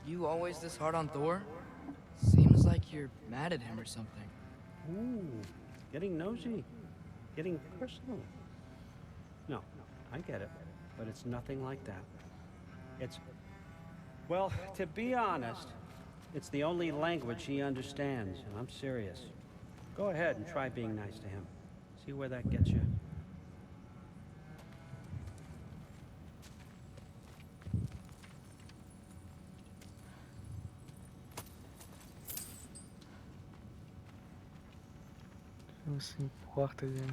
You always this hard on Thor? Seems like you're mad at him or something. Ooh, getting nosy. Getting personal. No, I get it. But it's nothing like that. It's... Well, to be honest, it's the only language he understands, and I'm serious. Go ahead and try being nice to him. See where that gets you. Não se importa, gente.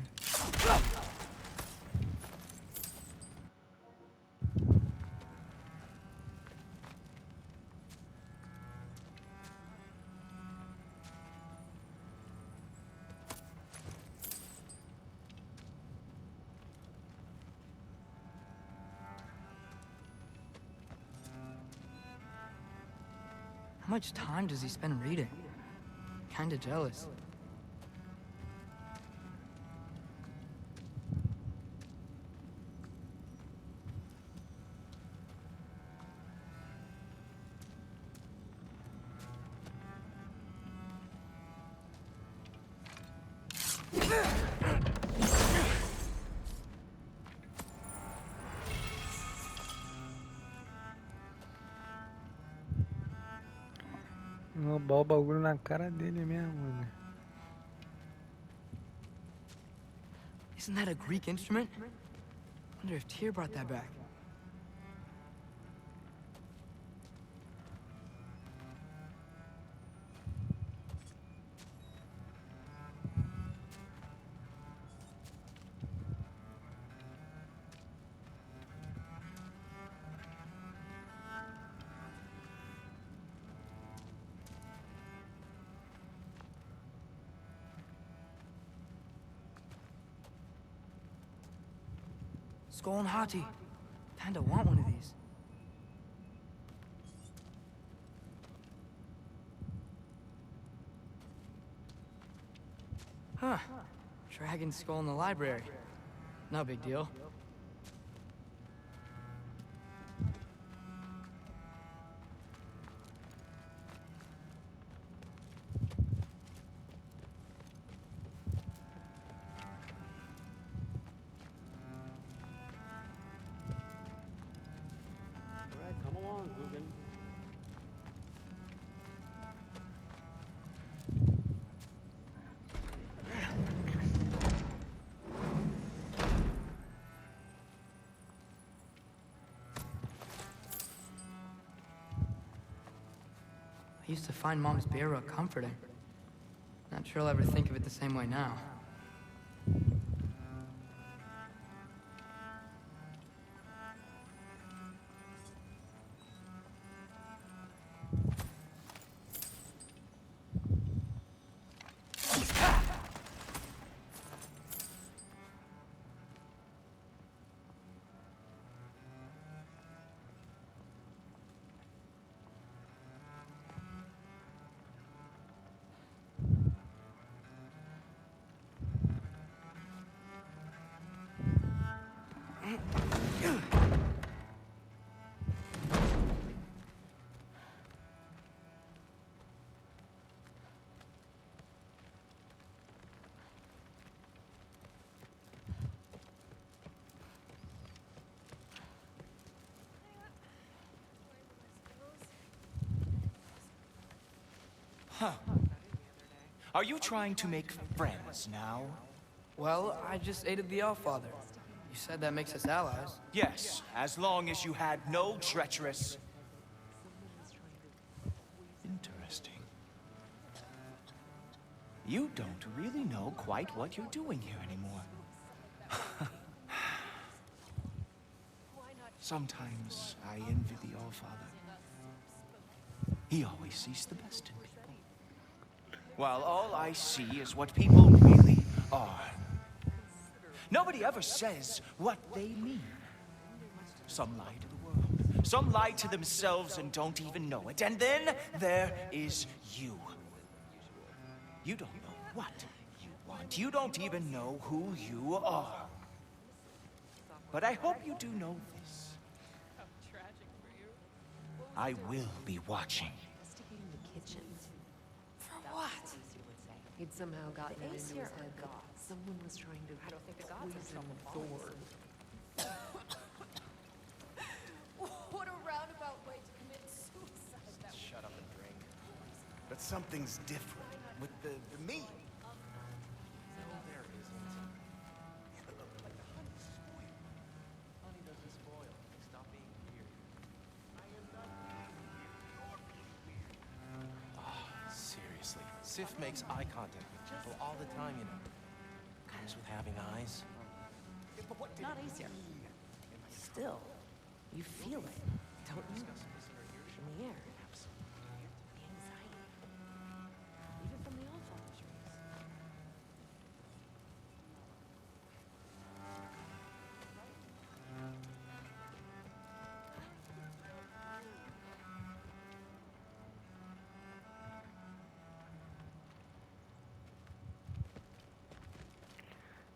How much time does he spend reading? Kinda jealous. Roubar o bagulho na cara dele mesmo, mano. Isn't that a Greek instrument? Wonder if Tyr brought that back. Skull and Hati. Kinda want one of these. Huh. Dragon skull in the library. No big deal. I used to find Mom's bear rug comforting. Not sure I'll ever think of it the same way now. Huh. Are you trying to make friends now? Well, I just aided the Allfather. You said that makes us allies. Yes, as long as you had no treacherous... Interesting. You don't really know quite what you're doing here anymore. Sometimes I envy the Allfather. He always sees the best in people, while all I see is what people really are. Nobody ever says what they mean. Some lie to the world. Some lie to themselves and don't even know it. And then there is you. You don't know what you want. You don't even know who you are. But I hope you do know this. I will be watching. Investigating the kitchen. For what? He'd somehow gotten it into his head that someone was trying to poison Thor. What a roundabout way to commit suicide. Shut up and drink. But something's different with the meat. No, there isn't. Like the honey's spoiled. Honey doesn't spoil. Stop being weird. I am not being weird. Oh, seriously. Sif makes eye contact with people all the time, you know. Comes with having eyes. Not easier. Still, you feel it, don't you? In the air. The anxiety. Even from the Allfather's race.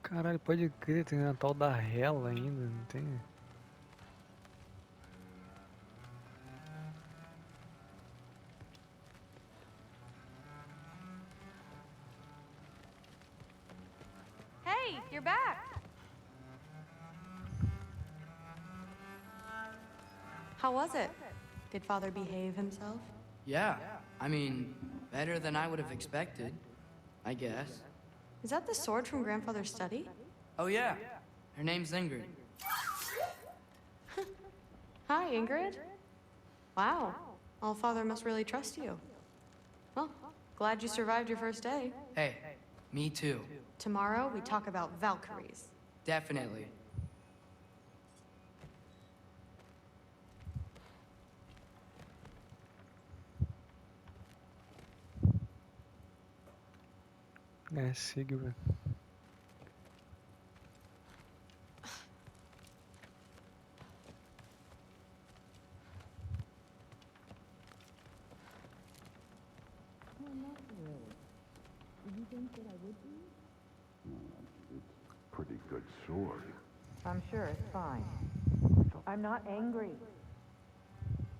Caralho, pode crer, tem a tal da Hela ainda, não tem? Hey, you're back. How was it? Did Father behave himself? Yeah, I mean, better than I would have expected, I guess. Is that the sword from Grandfather's study? Oh yeah, her name's Ingrid. Hi, Ingrid. Wow, Allfather must really trust you. Well, glad you survived your first day. Hey, me too. Tomorrow, we talk about Valkyries. Definitely. É, Sigma. Pretty good sword. I'm sure it's fine. I'm not angry.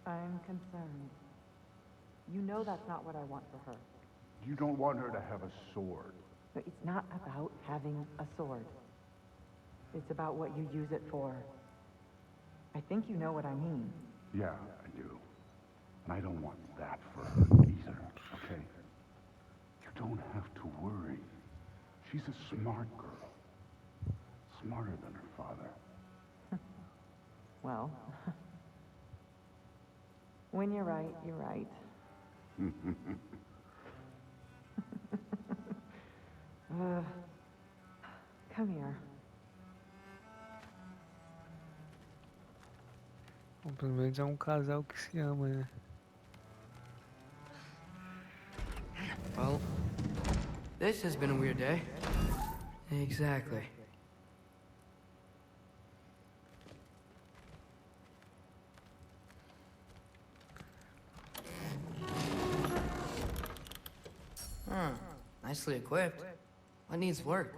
I'm concerned. You know that's not what I want for her. You don't want her to have a sword. But it's not about having a sword. It's about what you use it for. I think you know what I mean. Yeah, I do. And I don't want that for her either, okay? You don't have to worry. She's a smart girl. Smarter than her father. Well, when you're right, you're right. Come here. Bom, pelo menos é casal que se ama, né? Well, this has been a weird day. Exactly. Huh. Nicely equipped. What needs work?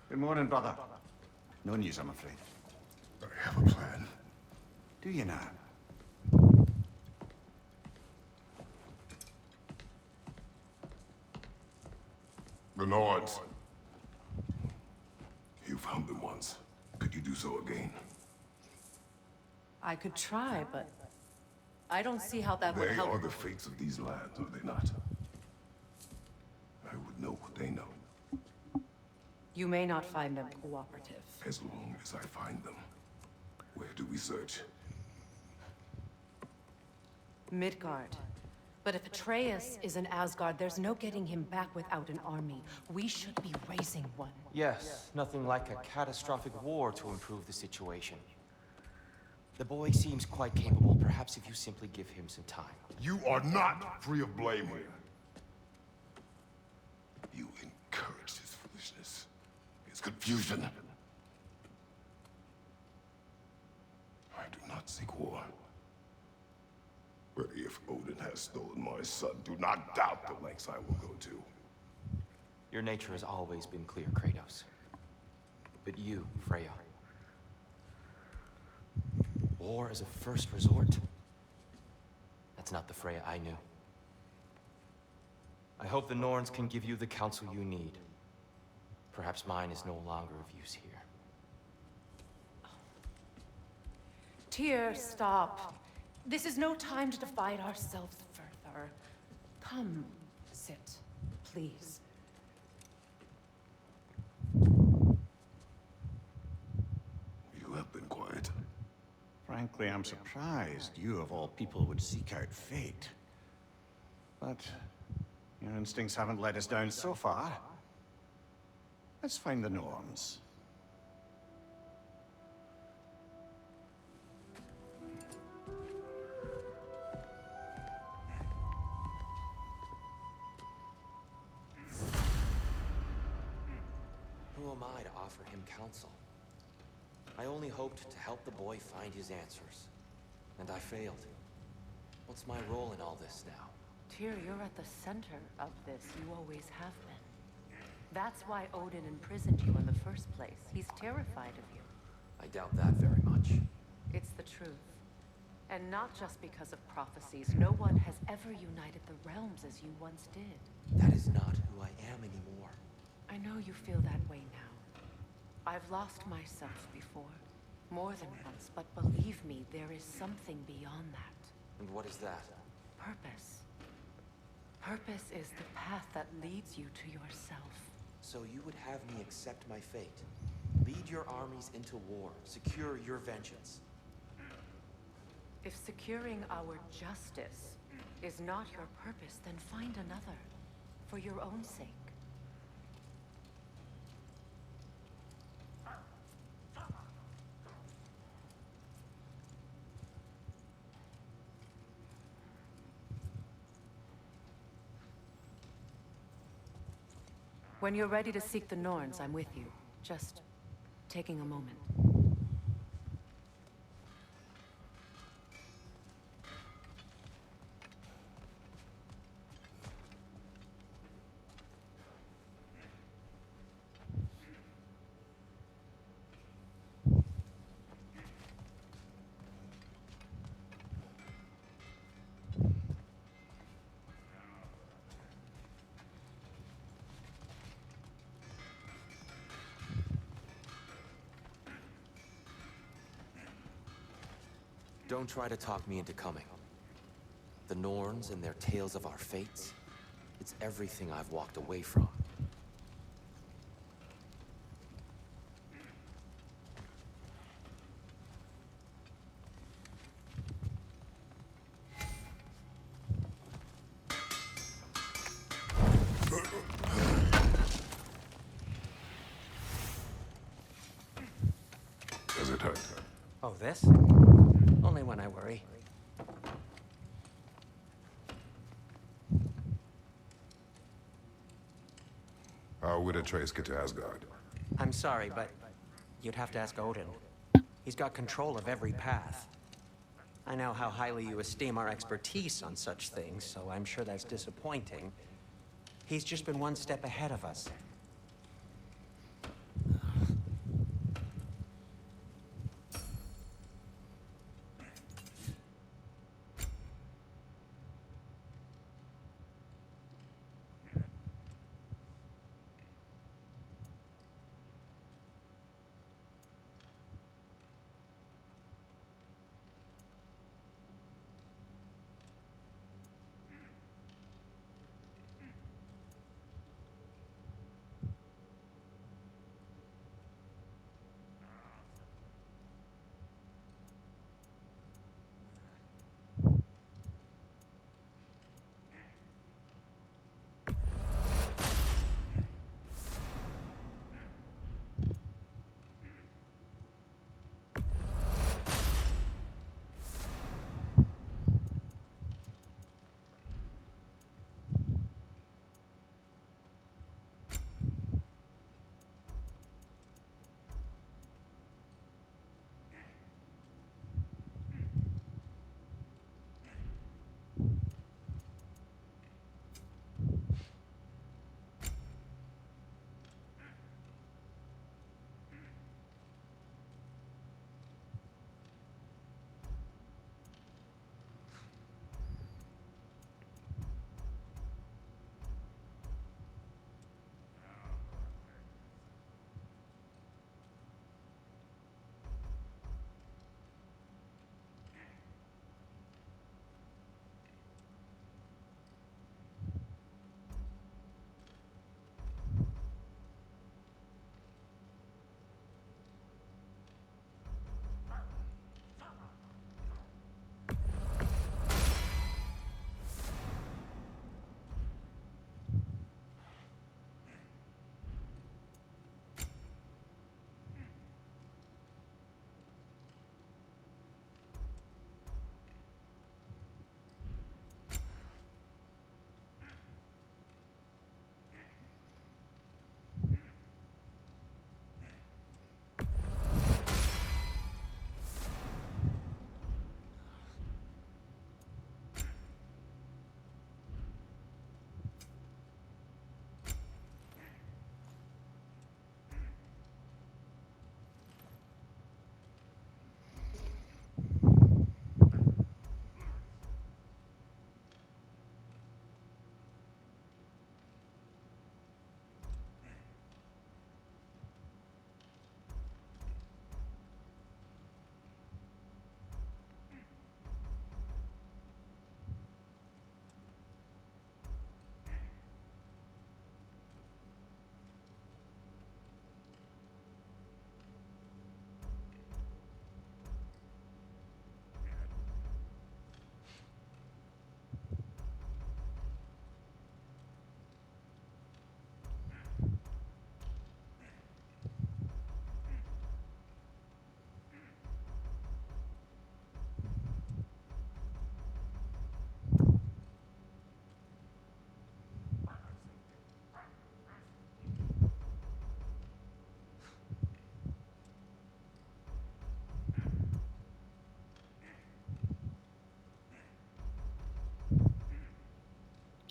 Good morning, brother. No news, I'm afraid. I have a plan. Do you now? The Nords. You found them once. Could you do so again? I could try, but I don't see how that would They help. are the fates of these lands, are they not? I would know what they know, You may not find them cooperative. as long as I find them. Where do we search? Midgard. But if Atreus is in Asgard, there's no getting him back without an army. We should be raising one. Yes, nothing like a catastrophic war to improve the situation. The boy seems quite capable. Perhaps if you simply give him some time. You are not free of blame here. You encouraged his foolishness, his confusion. I do not seek war. But if Odin has stolen my son, do not doubt the lengths I will go to. Your nature has always been clear, Kratos. But you, Freya. War as a first resort? That's not the Freya I knew. I hope the Norns can give you the counsel you need. Perhaps mine is no longer of use here. Tyr, stop. This is no time to divide ourselves further. Come, sit, please. You have been quiet. Frankly, I'm surprised you, of all people, would seek out fate. But your instincts haven't let us down so far. Let's find the Norns. Who am I to offer him counsel? I only hoped to help the boy find his answers. And I failed. What's my role in all this now? Tyr, you're at the center of this. You always have been. That's why Odin imprisoned you in the first place. He's terrified of you. I doubt that very much. It's the truth. And not just because of prophecies. No one has ever united the realms as you once did. That is not who I am anymore. I know you feel that way now. I've lost myself before. More than once, but believe me, there is something beyond that. And what is that? Purpose. Purpose is the path that leads you to yourself. So you would have me accept my fate? Lead your armies into war, secure your vengeance. If securing our justice is not your purpose, then find another. For your own sake. When you're ready to seek the Norns, I'm with you. Just taking a moment. Don't try to talk me into coming. The Norns and their tales of our fates, it's everything I've walked away from. Does it hurt? Oh, this? Only when I worry. How would Atreus get to Asgard? I'm sorry, but you'd have to ask Odin. He's got control of every path. I know how highly you esteem our expertise on such things, so I'm sure that's disappointing. He's just been one step ahead of us.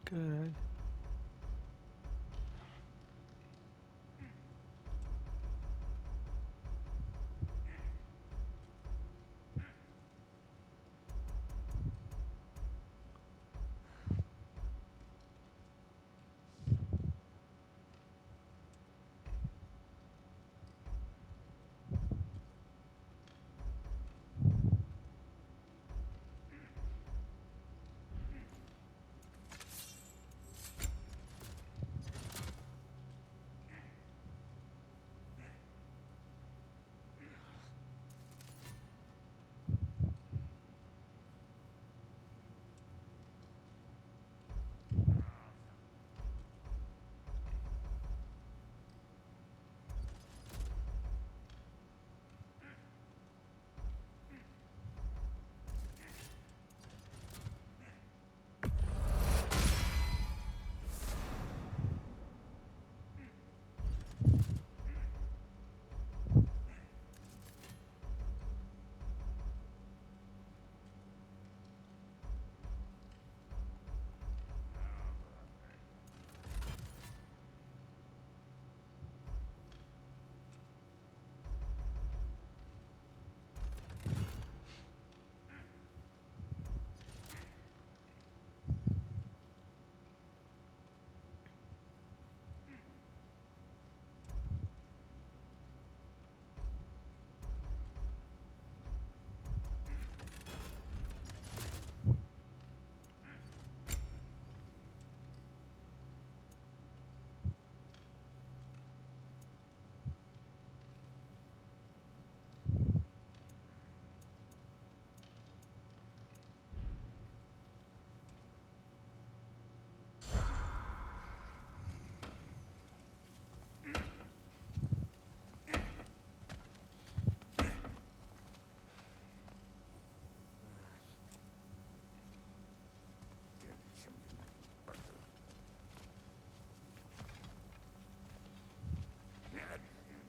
Caralho.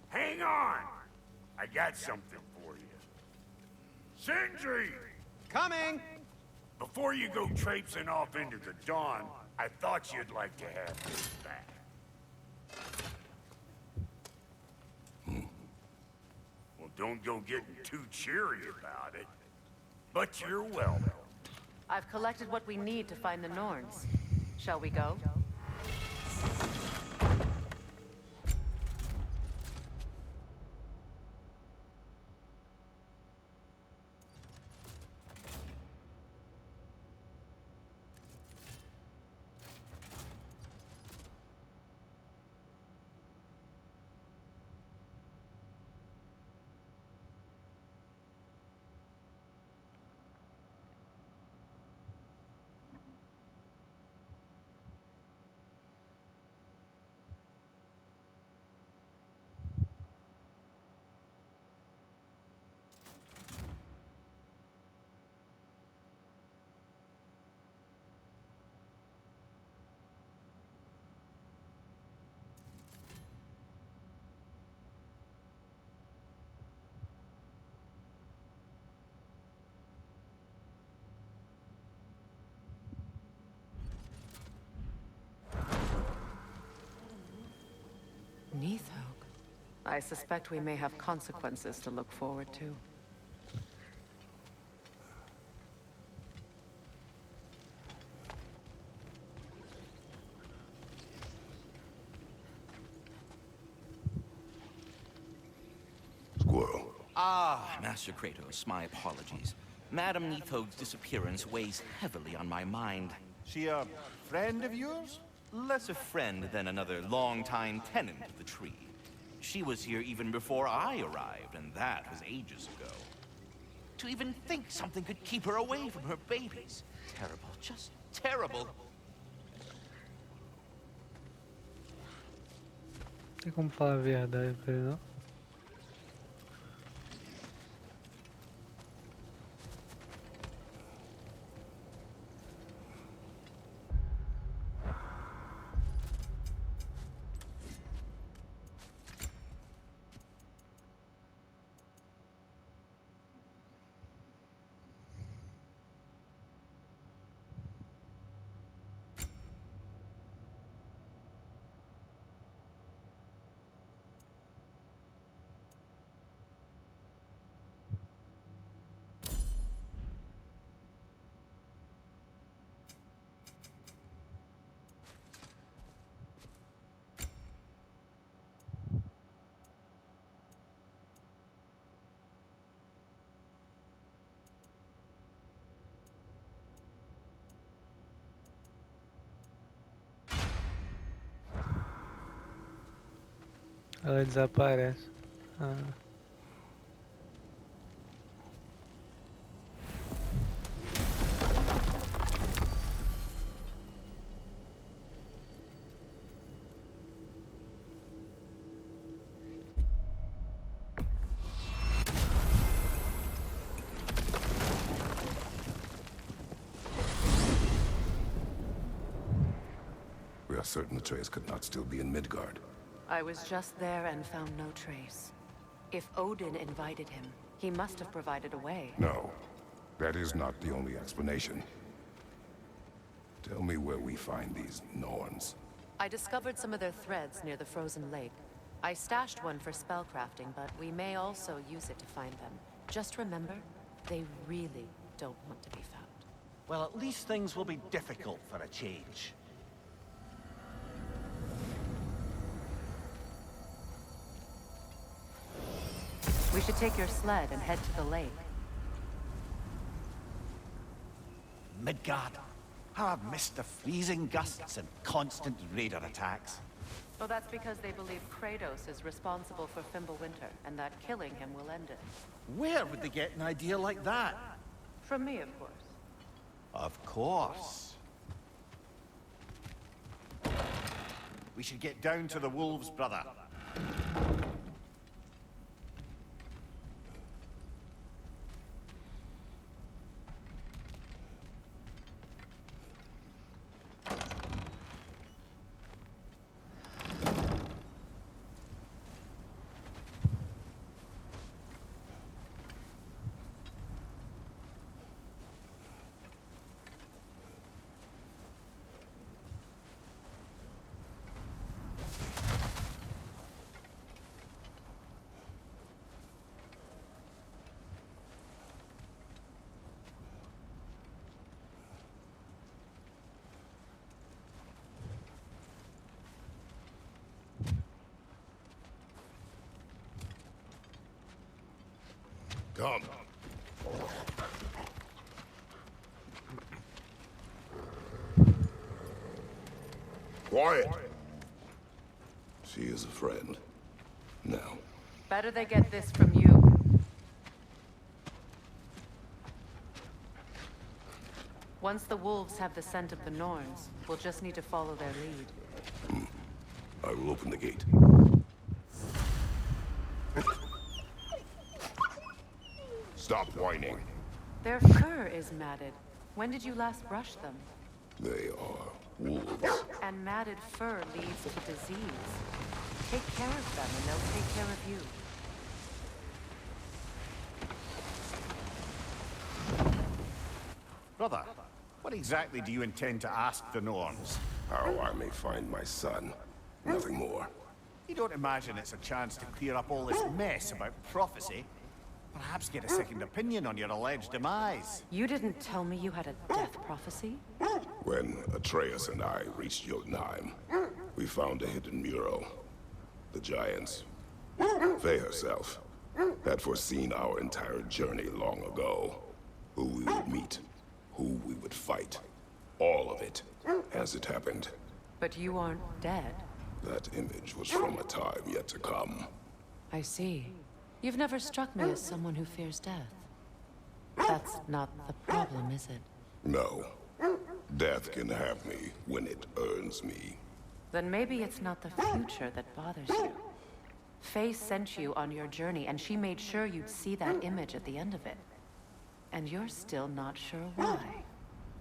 Hang on! I got something for you. Sindri! Coming! Before you go traipsing off into the dawn, I thought you'd like to have this back. Well, don't go getting too cheery about it. But you're welcome. I've collected what we need to find the Norns. Shall we go? Neathog. I suspect we may have consequences to look forward to. Squirrel. Ah, Master Kratos, my apologies. Madame Neathog's disappearance weighs heavily on my mind. She a friend of yours? Less a friend than another longtime tenant of the tree. She was here even before I arrived, and that was ages ago. To even think something could keep her away from her babies. Terrible, just terrible. Tem como falar a verdade pra ele, não? Ela desaparece. Ah. We are certain Atreus could not still be in Midgard. I was just there and found no trace. If Odin invited him, he must have provided a way. No, that is not the only explanation. Tell me where we find these Norns. I discovered some of their threads near the frozen lake. I stashed one for spellcrafting, but we may also use it to find them. Just remember, they really don't want to be found. Well, at least things will be difficult for a change. We should take your sled and head to the lake. Midgard. How I've missed the freezing gusts and constant raider attacks. Well, that's because they believe Kratos is responsible for Fimbulwinter, and that killing him will end it. Where would they get an idea like that? From me, of course. Of course. We should get down to the wolves, brother. Come. Quiet. She is a friend. Now. Better they get this from you. Once the wolves have the scent of the Norns, we'll just need to follow their lead. I will open the gate. Stop whining. Their fur is matted. When did you last brush them? They are wolves. And matted fur leads to disease. Take care of them and they'll take care of you. Brother, what exactly do you intend to ask the Norns? How I may find my son. Nothing more. You don't imagine it's a chance to clear up all this mess about prophecy? Perhaps get a second opinion on your alleged demise. You didn't tell me you had a death prophecy? When Atreus and I reached Jotunheim, we found a hidden mural. The giants, Faye herself, had foreseen our entire journey long ago. Who we would meet, who we would fight. All of it, as it happened. But you aren't dead. That image was from a time yet to come. I see. You've never struck me as someone who fears death. That's not the problem, is it? No. Death can have me when it earns me. Then maybe it's not the future that bothers you. Faye sent you on your journey, and she made sure you'd see that image at the end of it. And you're still not sure why.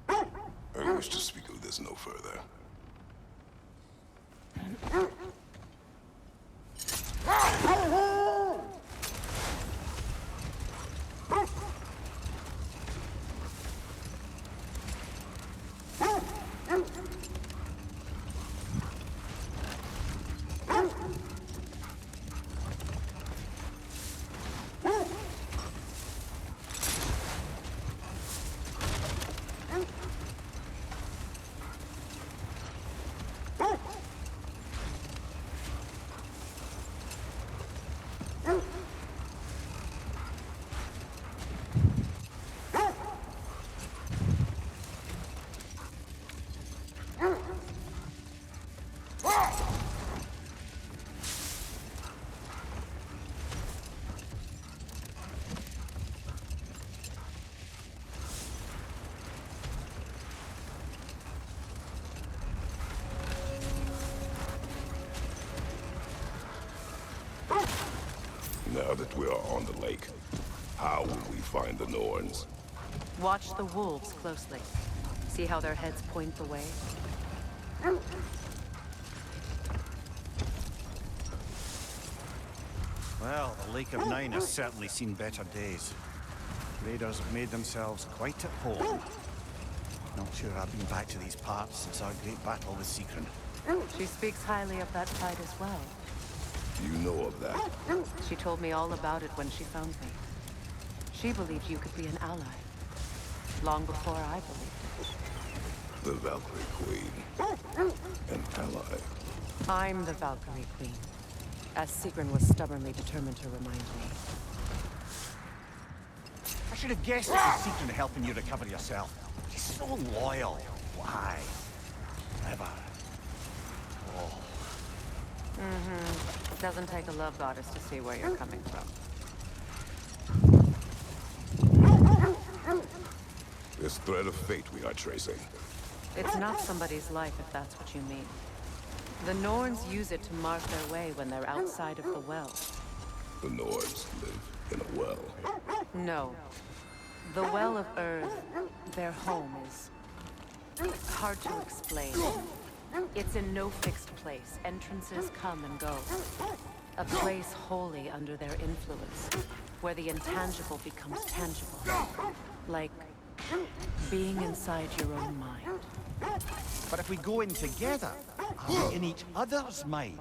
I wish to speak of this no further. Now that we are on the lake, how will we find the Norns? Watch the wolves closely. See how their heads point the way? Well, the Lake of Nine has certainly seen better days. Raiders have made themselves quite at home. Not sure I've been back to these parts since our great battle with Seekron. She speaks highly of that fight as well. You know of that? She told me all about it when she found me. She believed you could be an ally. Long before I believed it. The Valkyrie Queen. An ally. I'm the Valkyrie Queen, as Seekron was stubbornly determined to remind me. I should have guessed it was Seekron helping you recover yourself. She's so loyal. Why? Never. Oh. Mm-hmm. Doesn't take a love goddess to see where you're coming from. This thread of fate we are tracing. It's not somebody's life, if that's what you mean. The Norns use it to mark their way when they're outside of the well. The Nords live in a well. No. The Well of Earth, their home, is hard to explain. It's in no fixed place. Entrances come and go. A place wholly under their influence, where the intangible becomes tangible. Like being inside your own mind. But if we go in together, are we in each other's mind?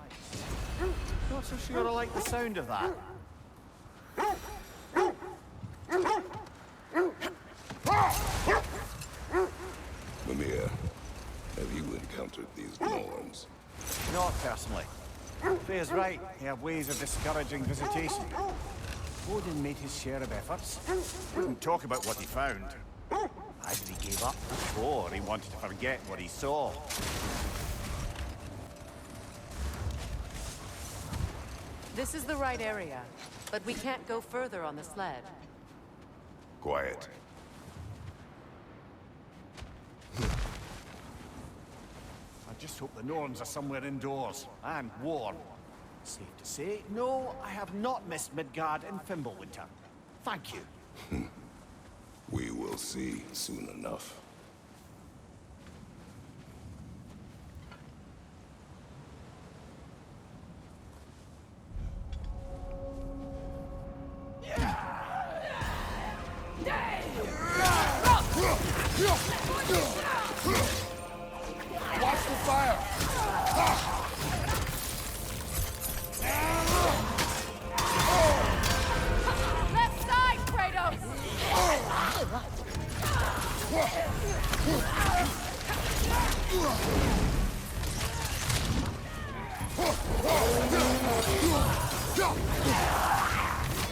Not so sure I like the sound of that. Mimir, have you encountered these Norns? Not personally. Freya's right. They have ways of discouraging visitation. Odin made his share of efforts. Wouldn't talk about what he found. Either he gave up, or he wanted to forget what he saw. This is the right area, but we can't go further on the sled. Quiet. I just hope the Norns are somewhere indoors, and warm. Safe to say, no, I have not missed Midgard in Fimbulwinter. Thank you. We will see soon enough. Watch the fire! Left side, Kratos!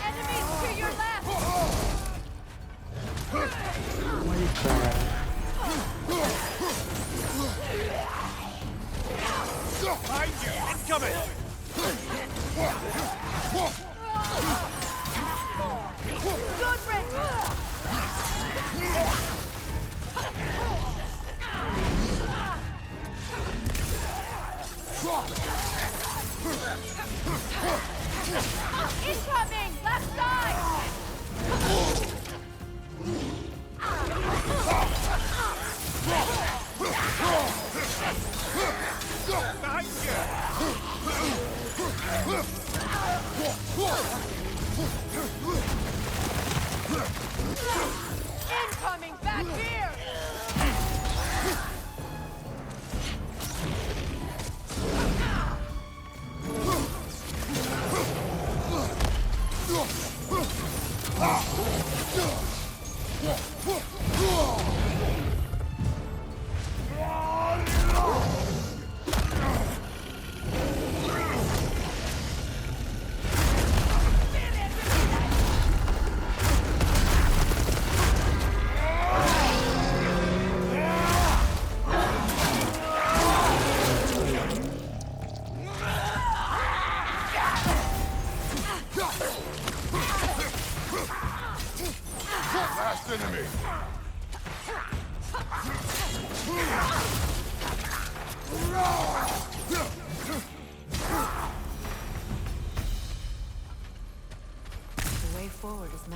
Enemies to your left! Behind you! Incoming! Good, Rick! Incoming! Left side! Behind Incoming! Back here!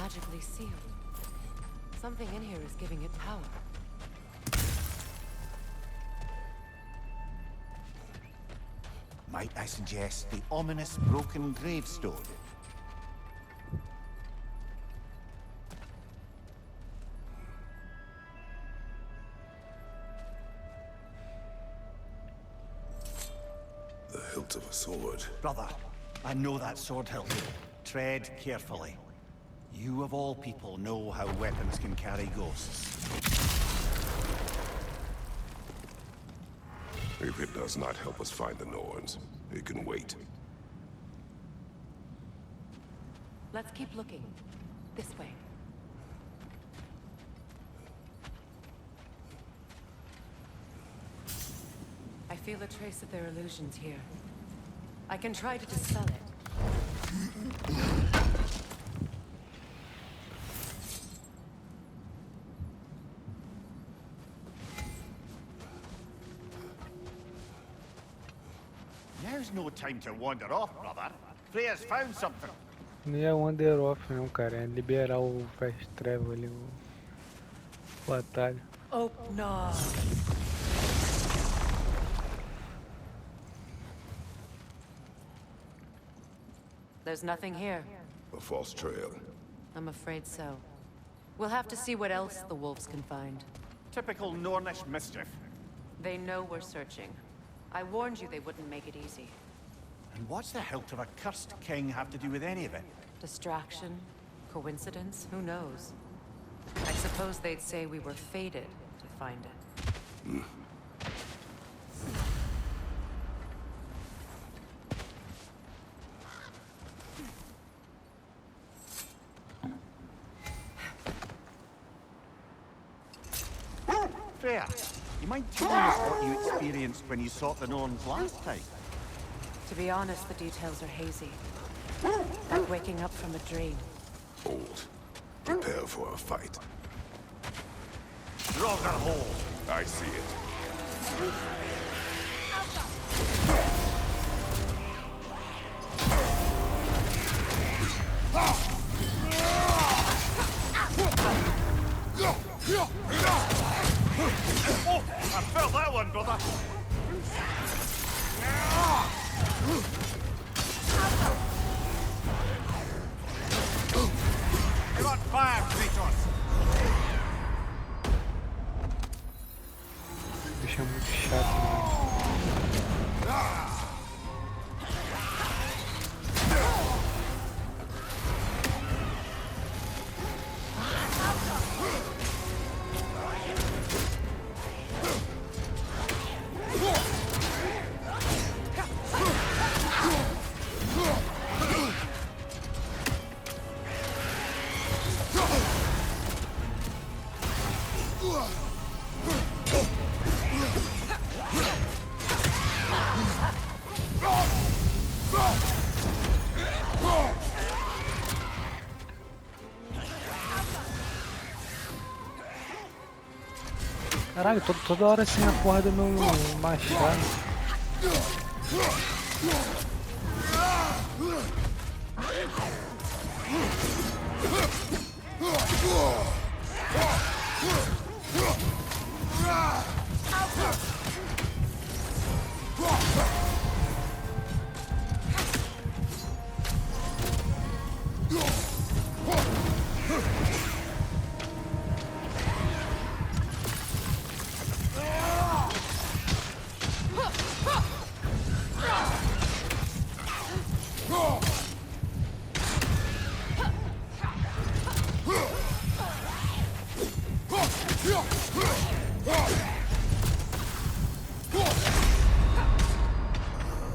magically sealed. Something in here is giving it power. Might I suggest the ominous broken gravestone? The hilt of a sword. Brother, I know that sword hilt. Tread carefully. You of all people know how weapons can carry ghosts. If it does not help us find the Norns, it can wait. Let's keep looking. This way. I feel a trace of their illusions here. I can try to dispel it. Now's no time to wander off, brother. Freya's found something. Não é wander off não, cara. É liberar o fast travel ali, o atalho. Oh, no. There's nothing here. A false trail. I'm afraid so. We'll have to see what else the wolves can find. Typical Nornish mischief. They know we're searching. I warned you they wouldn't make it easy. And what's the hilt of a cursed king have to do with any of it? Distraction? Coincidence? Who knows? I suppose they'd say we were fated to find it. Freya, you mind telling us what you experienced when you sought the Norns last time? To be honest, the details are hazy. Like waking up from a dream. Hold. Prepare for a fight. Draugr Hole. I see it. Oh, I felt that one, brother. You're on fire, Kratos. O bicho é muito chato, mano. Caralho, toda hora assim a porra do meu machado.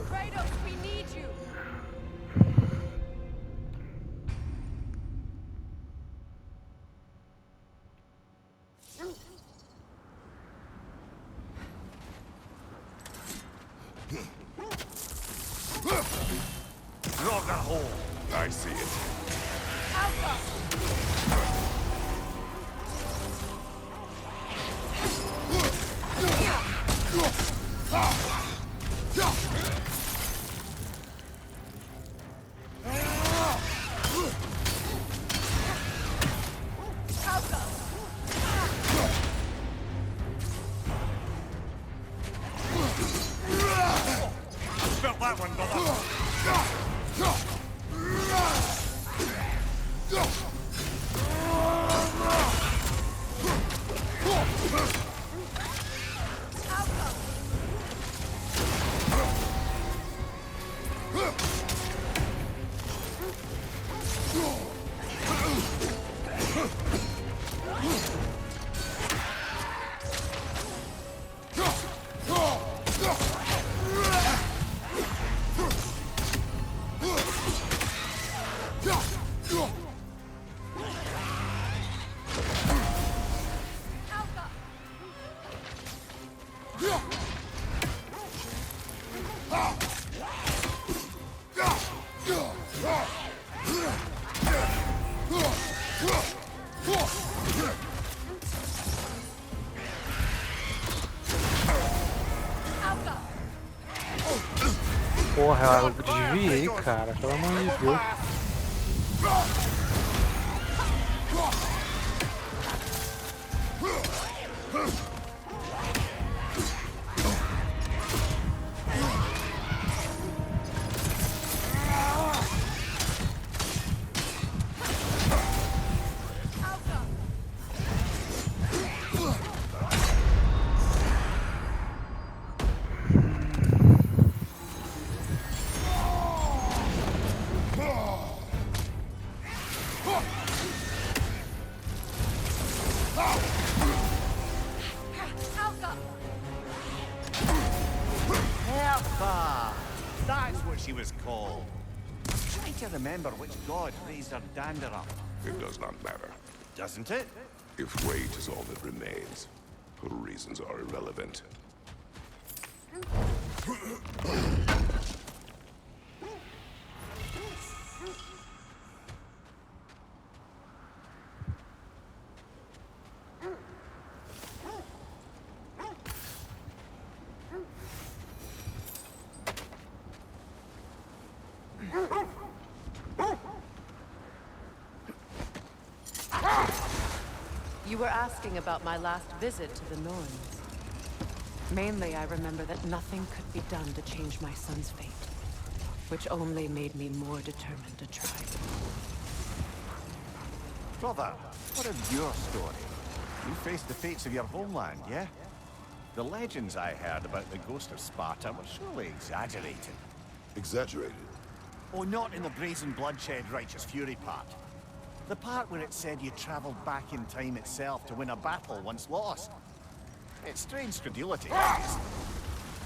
Kratos, we need you! Draugr Hole. I see it. that one, brother. Porra, eu desviei, cara. Pelo amor de Deus. Hertha! That's what she was called. I'm trying to remember which god raised her dander up. It does not matter. Doesn't it? If weight is all that remains, her reasons are irrelevant. You were asking about my last visit to the Norns. Mainly, I remember that nothing could be done to change my son's fate, which only made me more determined to try. Brother, what of your story? You faced the fates of your homeland, yeah? The legends I heard about the ghost of Sparta were surely exaggerated. Exaggerated? Oh, not in the brazen bloodshed righteous fury part. The part where it said you traveled back in time itself to win a battle once lost. It's strange credulity, I guess.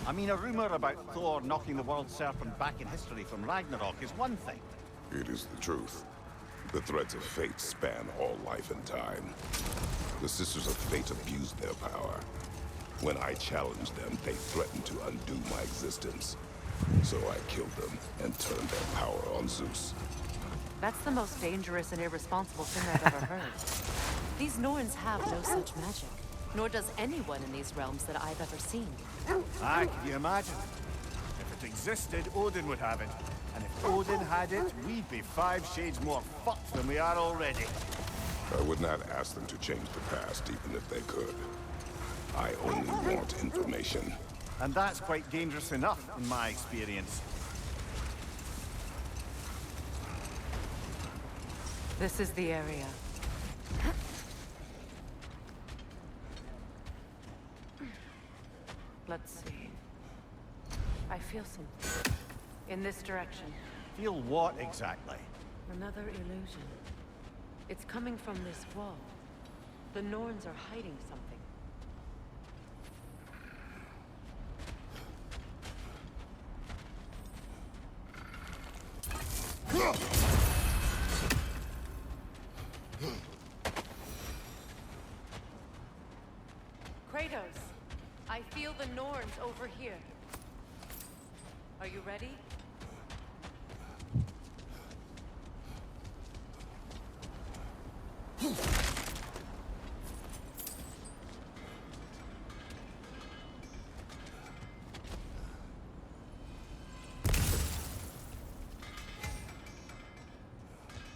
I mean, a rumor about Thor knocking the world serpent back in history from Ragnarok is one thing. It is the truth. The threads of fate span all life and time. The Sisters of Fate abused their power. When I challenged them, they threatened to undo my existence. So I killed them and turned their power on Zeus. That's the most dangerous and irresponsible thing I've ever heard. These Norns have no such magic, nor does anyone in these realms that I've ever seen. Aye, can you imagine? If it existed, Odin would have it. And if Odin had it, we'd be 5 shades more fucked than we are already. I would not ask them to change the past, even if they could. I only want information. And that's quite dangerous enough, in my experience. This is the area. Let's see. I feel something. In this direction. Feel what exactly? Another illusion. It's coming from this wall. The Norns are hiding something. Kratos, I feel the Norns over here. Are you ready?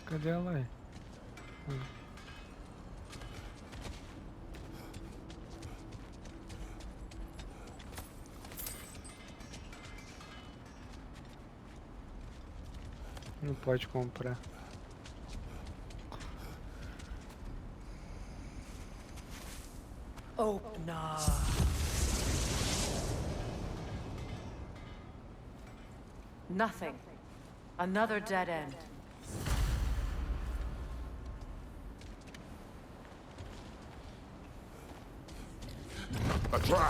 Cadê ela aí? Não pode comprar. Open up. Nothing. Another dead end.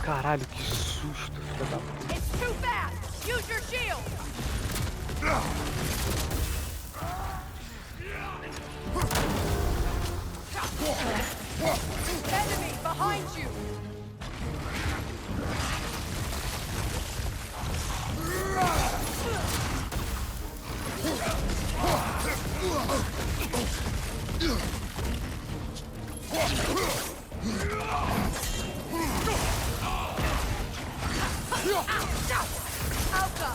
Caralho, que susto, filha da puta. It's too fast! Use your shield! Enemy behind you! Alpha!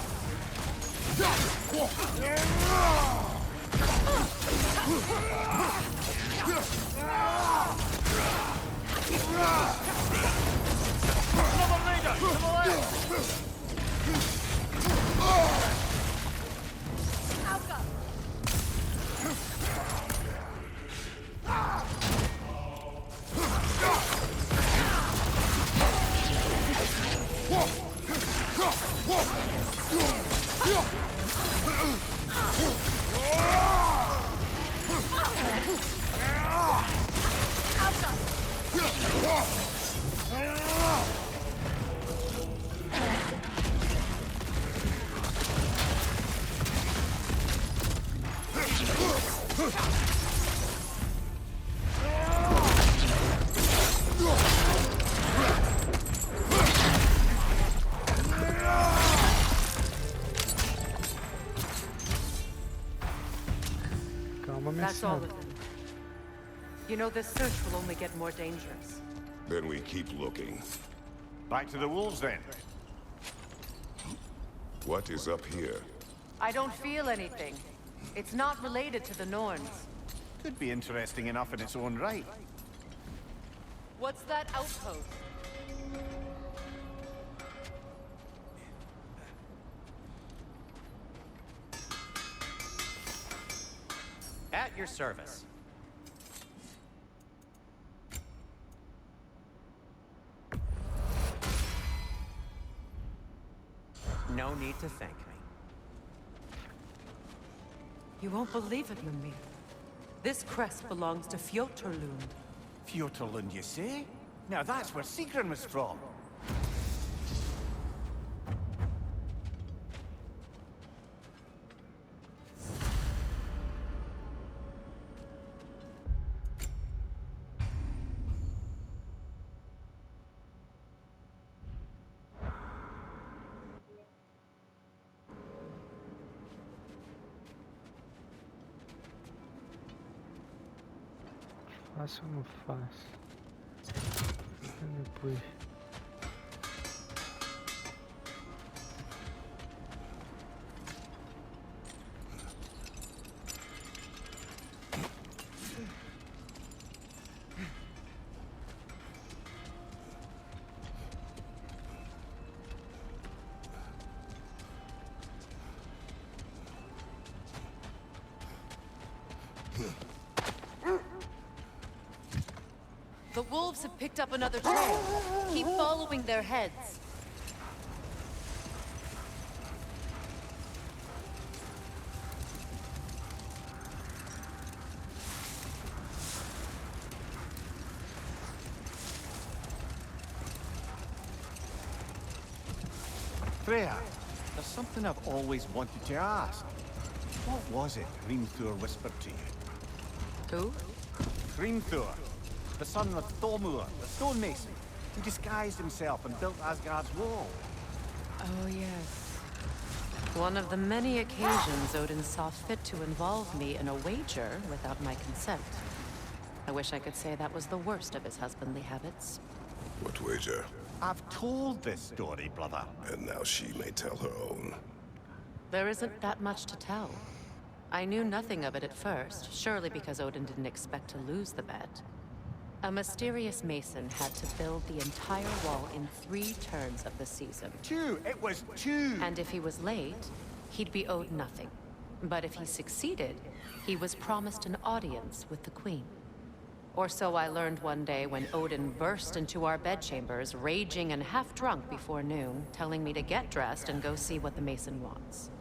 That's all of them. You know, this search will only get more dangerous. Then we keep looking. Back to the wolves, then. What is up here? I don't feel anything. It's not related to the Norns. Could be interesting enough in its own right. What's that outpost? At your service. No need to thank me. You won't believe it, Mimir. This crest belongs to Fjotorlund. Fjotorlund, you say? Now that's where Sigrun was from. Faço ou não faço? Depois. The wolves have picked up another trail. Keep following their heads. Freya, there's something I've always wanted to ask. What was it Hrimthur whispered to you? Who? Hrimthur, the son of Thormur, the stonemason, who disguised himself and built Asgard's wall. Oh, yes. One of the many occasions Odin saw fit to involve me in a wager without my consent. I wish I could say that was the worst of his husbandly habits. What wager? I've told this story, brother. And now she may tell her own. There isn't that much to tell. I knew nothing of it at first, surely because Odin didn't expect to lose the bet. A mysterious mason had to build the entire wall in 3 turns of the season. 2! It was 2! And if he was late, he'd be owed nothing. But if he succeeded, he was promised an audience with the Queen. Or so I learned one day when Odin burst into our bedchambers, raging and half drunk before noon, telling me to get dressed and go see what the Mason wants.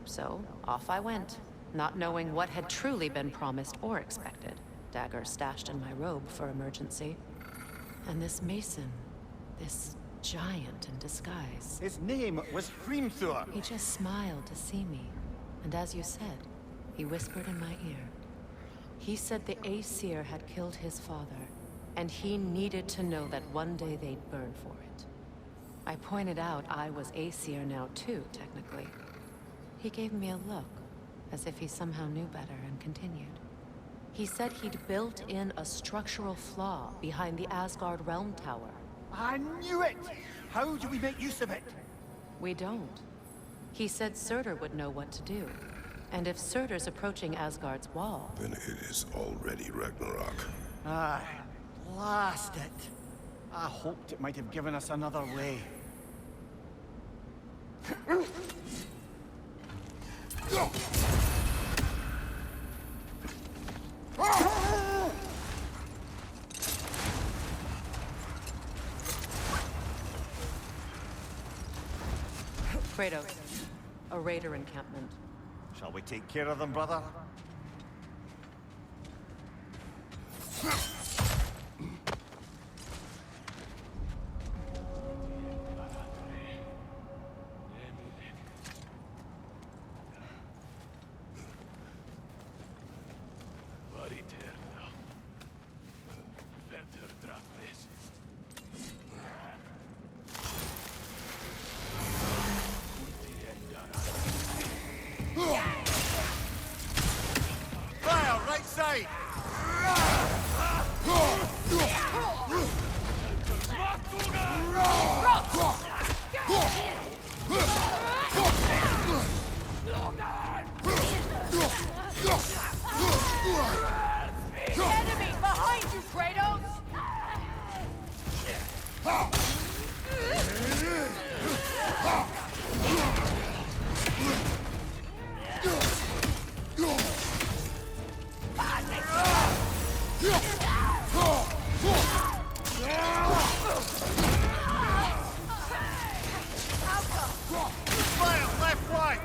So, off I went, not knowing what had truly been promised or expected. Dagger stashed in my robe for emergency. And this Mason, this giant in disguise. His name was Hrimthur. He just smiled to see me. And as you said, he whispered in my ear. He said the Aesir had killed his father, and he needed to know that one day they'd burn for it. I pointed out I was Aesir now too, technically. He gave me a look, as if he somehow knew better, and continued. He said he'd built in a structural flaw behind the Asgard Realm Tower. I knew it! How do we make use of it? We don't. He said Surtur would know what to do. And if Surtur's approaching Asgard's wall... Then it is already Ragnarok. Aye, blast it. I hoped it might have given us another way. Kratos, a raider encampment. Shall we take care of them, brother? Fire, right side! Enemy behind you, Kratos! Fire, left flank!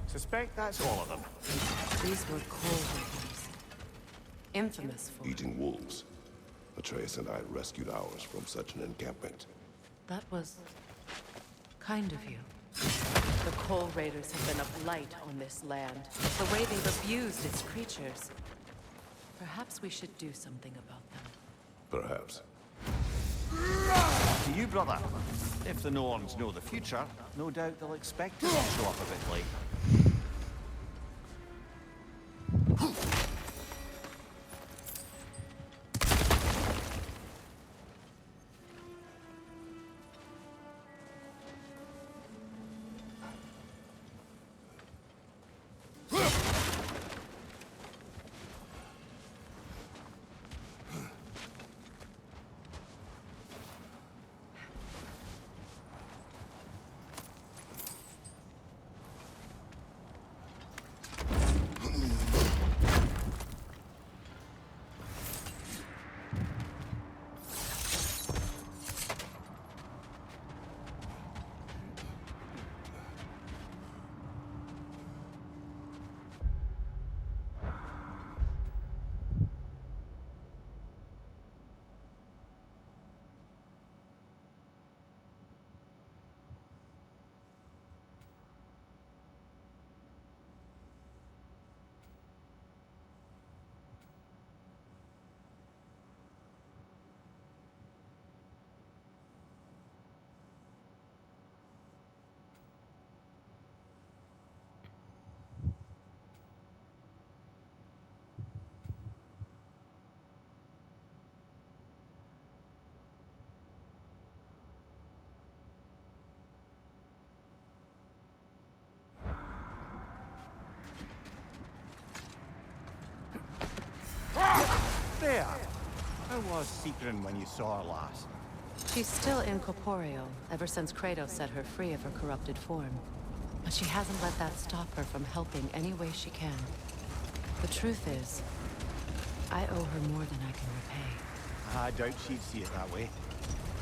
Suspect that's all of them. These were cold raiders. Infamous for... Eating wolves. Atreus and I rescued ours from such an encampment. That was... kind of you. The Coal Raiders have been a blight on this land. The way they've abused its creatures. Perhaps we should do something about them. Perhaps. To you, brother. If the Norns know the future, no doubt they'll expect us to show up a bit late. there. How was Sigrun when you saw her last? She's still incorporeal, ever since Kratos set her free of her corrupted form. But she hasn't let that stop her from helping any way she can. The truth is, I owe her more than I can repay. I doubt she'd see it that way.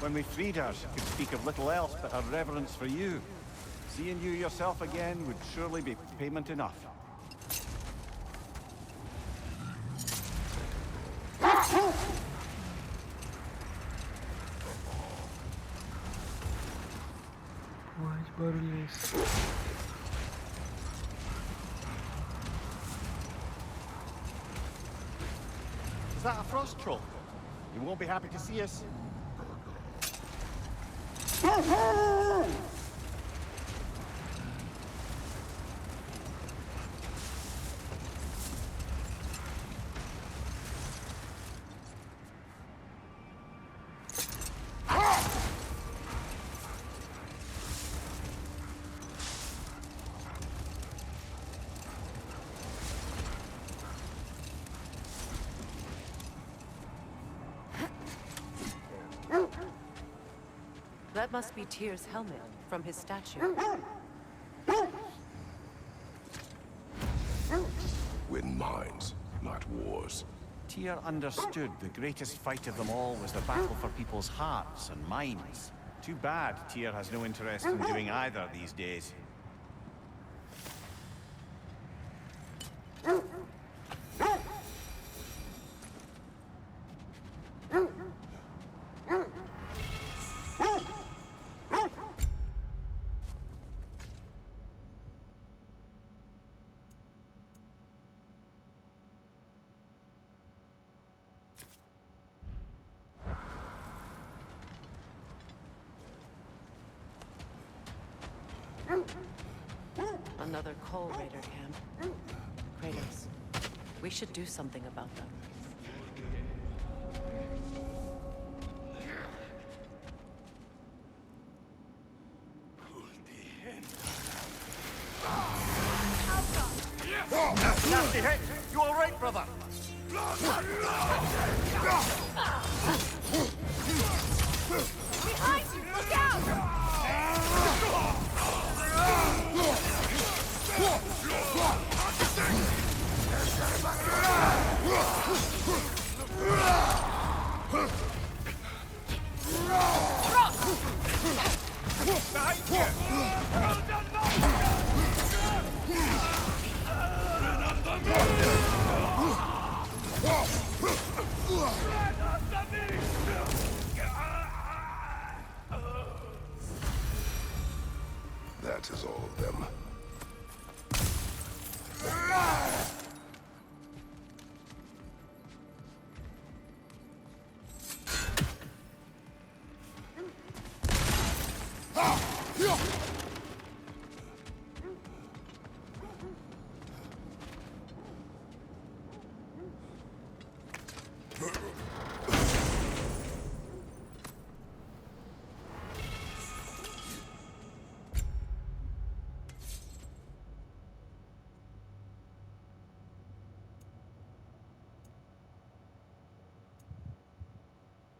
When we freed her, she could speak of little else but her reverence for you. Seeing you yourself again would surely be payment enough. Mais barulho é esse? Is that a frost troll? You won't be happy to see us. That must be Tyr's helmet from his statue. Win minds, not wars. Tyr understood the greatest fight of them all was the battle for people's hearts and minds. Too bad Tyr has no interest in doing either these days. Another Coal Raider camp. Kratos, we should do something about them. Nasty hit! You all right, brother? Behind you! Look out! That is all of them.